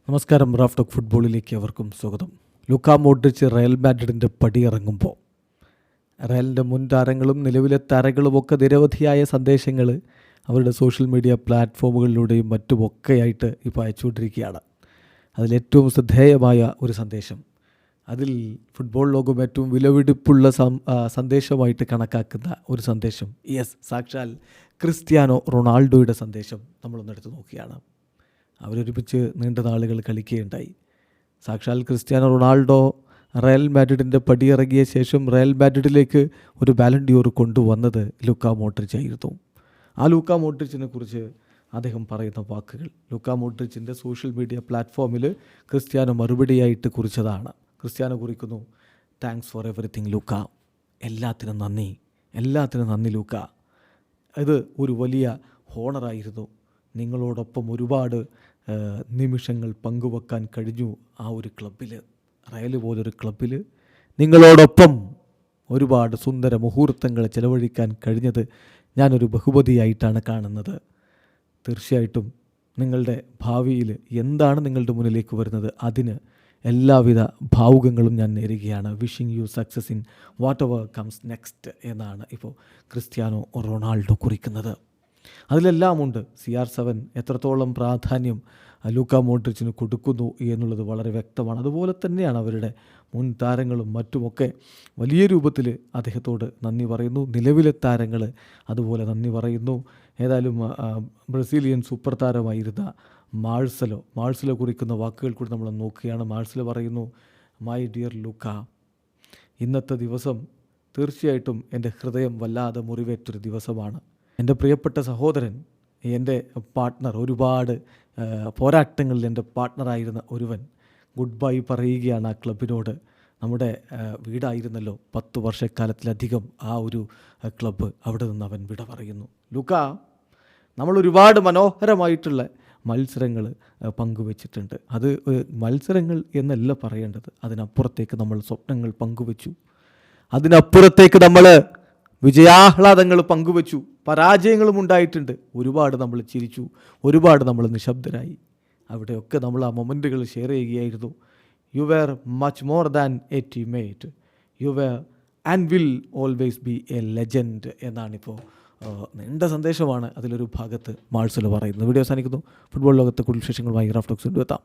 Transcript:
നമസ്കാരം. Raf talk ഫുട്ബോളിലേക്ക് അവർക്കും സ്വാഗതം. ലൂക്ക മോഡ്രിച്ച് റയൽ മാഡ്രിഡിൻ്റെ പടിയിറങ്ങുമ്പോൾ റയലിൻ്റെ മുൻ താരങ്ങളും നിലവിലെ താരങ്ങളുമൊക്കെ നിരവധിയായ സന്ദേശങ്ങൾ അവരുടെ സോഷ്യൽ മീഡിയ പ്ലാറ്റ്ഫോമുകളിലൂടെയും മറ്റുമൊക്കെയായിട്ട് ഇപ്പോൾ അയച്ചുകൊണ്ടിരിക്കുകയാണ്. അതിലേറ്റവും ശ്രദ്ധേയമായ ഒരു സന്ദേശം, അതിൽ ഫുട്ബോൾ ലോകം ഏറ്റവും വിലപിടിപ്പുള്ള സന്ദേശമായിട്ട് കണക്കാക്കുന്ന ഒരു സന്ദേശം, സാക്ഷാൽ ക്രിസ്ത്യാനോ റൊണാൾഡോയുടെ സന്ദേശം നമ്മളൊന്നെടുത്ത് നോക്കുകയാണ്. അവരൊരുമിച്ച് നീണ്ട നാളുകൾ കളിക്കുകയുണ്ടായി. സാക്ഷാൽ ക്രിസ്ത്യാനോ റൊണാൾഡോ റയൽ മാഡ്രിഡിൻ്റെ പടിയിറങ്ങിയ ശേഷം റയൽ മാഡ്രിഡിലേക്ക് ഒരു ബാലൺ ഡിയോർ കൊണ്ടുവന്നത് ലൂക്ക മോഡ്രിച്ച് ആയിരുന്നു. ആ ലൂക്ക മോഡ്രിച്ചിനെ കുറിച്ച് അദ്ദേഹം പറയുന്ന വാക്കുകൾ ലൂക്ക മോഡ്രിച്ചിൻ്റെ സോഷ്യൽ മീഡിയ പ്ലാറ്റ്ഫോമിൽ ക്രിസ്ത്യാനോ മറുപടിയായിട്ട് കുറിച്ചതാണ്. ക്രിസ്ത്യാനോ കുറിക്കുന്നു, താങ്ക്സ് ഫോർ എവറിത്തിങ് ലൂക്ക, എല്ലാത്തിനും നന്ദി ലൂക്ക. ഇത് ഒരു വലിയ ഹോണറായിരുന്നു. നിങ്ങളോടൊപ്പം ഒരുപാട് നിമിഷങ്ങൾ പങ്കുവെക്കാൻ കഴിഞ്ഞു. ആ ഒരു ക്ലബ്ബിൽ, റയൽ പോലൊരു ക്ലബ്ബിൽ നിങ്ങളോടൊപ്പം ഒരുപാട് സുന്ദര മുഹൂർത്തങ്ങൾ ചെലവഴിക്കാൻ കഴിഞ്ഞത് ഞാനൊരു ബഹുമതിയായിട്ടാണ് കാണുന്നത്. തീർച്ചയായിട്ടും നിങ്ങളുടെ ഭാവിയിൽ എന്താണ് നിങ്ങളുടെ മുന്നിലേക്ക് വരുന്നത്, അതിന് എല്ലാവിധ ഭാവുകങ്ങളും ഞാൻ നേരുകയാണ്. Wishing U success in what ever comes next എന്നാണ് ഇപ്പോൾ ക്രിസ്ത്യാനോ റൊണാൾഡോ കുറിക്കുന്നത്. അതിലെല്ലാമുണ്ട് CR7 എത്രത്തോളം പ്രാധാന്യം ലൂക്ക മോഡ്രിച്ചിന് കൊടുക്കുന്നു എന്നുള്ളത് വളരെ വ്യക്തമാണ്. അതുപോലെ തന്നെയാണ് അവരുടെ മുൻ താരങ്ങളും മറ്റുമൊക്കെ വലിയ രൂപത്തിൽ അദ്ദേഹത്തോട് നന്ദി പറയുന്നു. നിലവിലെ താരങ്ങൾ അതുപോലെ നന്ദി പറയുന്നു. ഏതായാലും ബ്രസീലിയൻ സൂപ്പർ താരമായിരുന്ന മാഴ്സലോ കുറിക്കുന്ന വാക്കുകൾ കൂടി നമ്മൾ നോക്കുകയാണ്. മാഴ്സലോ പറയുന്നു, മൈ ഡിയർ ലൂക്ക, ഇന്നത്തെ ദിവസം തീർച്ചയായിട്ടും എൻ്റെ ഹൃദയം വല്ലാതെ മുറിവേറ്റൊരു ദിവസമാണ്. എൻ്റെ പ്രിയപ്പെട്ട സഹോദരൻ, എൻ്റെ പാർട്ട്ണർ, ഒരുപാട് പോരാട്ടങ്ങളിൽ എൻ്റെ പാർട്ട്ണറായിരുന്ന ഒരുവൻ ഗുഡ് ബൈ പറയുകയാണ് ആ ക്ലബിനോട്. നമ്മുടെ വീടായിരുന്നല്ലോ 10 വർഷക്കാലത്തിലധികം ആ ഒരു ക്ലബ്ബ്, അവിടെ നിന്ന് അവൻ വിട പറയുന്നു. ലൂക്ക, നമ്മൾ ഒരുപാട് മനോഹരമായിട്ടുള്ള മത്സരങ്ങൾ പങ്കുവച്ചിട്ടുണ്ട്. അത് മത്സരങ്ങൾ എന്നല്ല പറയേണ്ടത്, അതിനപ്പുറത്തേക്ക് നമ്മൾ സ്വപ്നങ്ങൾ പങ്കുവച്ചു, അതിനപ്പുറത്തേക്ക് നമ്മൾ വിജയാഹ്ലാദങ്ങൾ പങ്കുവച്ചു, പരാജയങ്ങളും ഉണ്ടായിട്ടുണ്ട്. ഒരുപാട് നമ്മൾ ചിരിച്ചു, ഒരുപാട് നമ്മൾ നിശബ്ദരായി. അവിടെയൊക്കെ നമ്മൾ ആ മൊമെൻറ്റുകൾ ഷെയർ ചെയ്യുകയായിരുന്നു. You were much more than a teammate, you were and will always be a legend എന്നാണിപ്പോൾ നീണ്ട സന്ദേശമാണ് അതിലൊരു ഭാഗത്ത് മാഴ്സലോ പറയുന്നത്. വീഡിയോ അവസാനിക്കുന്നു. ഫുട്ബോൾ ലോകത്തെ കൂടുതൽ വിശേഷങ്ങളുമായി റാഫ് ടോക്സ് കൊണ്ടുവെത്താം.